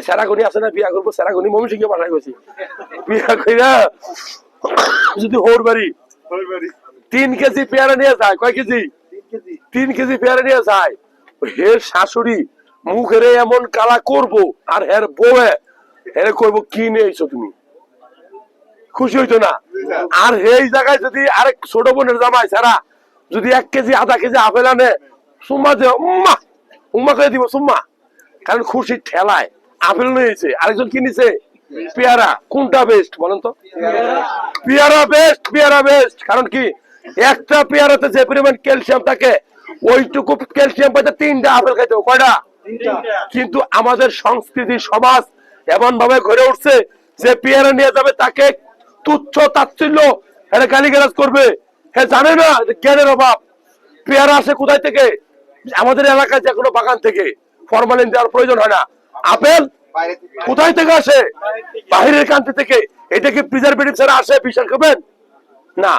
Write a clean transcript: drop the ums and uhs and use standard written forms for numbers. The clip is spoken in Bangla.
সেরাগুনি আছে না, বিয়া করবো সেরাগুনি মমি গিয়ে বাসায় গেছি বিয়া কইরা যদি হোর বাড়ি 3 কেজি পেয়ারা নিয়ে যায়। কয় কেজি? 3 কেজি পেয়ারা নিয়ে যায়। হের শাশুড়ি মুখের এমন কালা করবো, আর হের বউয়ে হেরে কইবো কি নিয়েছো তুমি, খুশি হইতো না? আর এই জায়গায় যদি আরেক ছোট বোনের জামাই ছাড়া যদি 1 কেজি আধা কেজি আপেল আনে, সুম্মা যে উম্মা উম্মা করে দিব সুম্মা, কারণ খুশির ঠেলায় আপেল নিয়েছে, আরেকজন কি নিছে পেয়ারা। কোনটা বেস্ট বলেন তো? পেয়ারা বেস্ট, পেয়ারা বেস্ট। কারণ কি, একটা পেয়ারাতে যে পরিমাণ ক্যালসিয়াম থাকে, ওইটুকু ক্যালসিয়াম পাইতে 3টা আপেল খাইতে হবে। কয়টা? কিন্তু আমাদের সংস্কৃতি সমাজ এমন ভাবে গড়ে উঠছে যে পেয়ারা নিয়ে যাবে তাকে তুচ্ছ তাচ্ছিল্য, এটা গালিগালাজ করবে। হ্যাঁ, জানে না জ্ঞানের অভাব। পেয়ারা আসে কোথায় থেকে? আমাদের এলাকায় যে কোনো বাগান থেকে, ফরমালিন দেওয়ার প্রয়োজন হয় না। আপেল কোথায় থেকে আসে? বাহিরের কান্ট্রি থেকে। এটা কি প্রিজারভেটিভ ছাড়া আসে? বিশ্বাস করবেন না।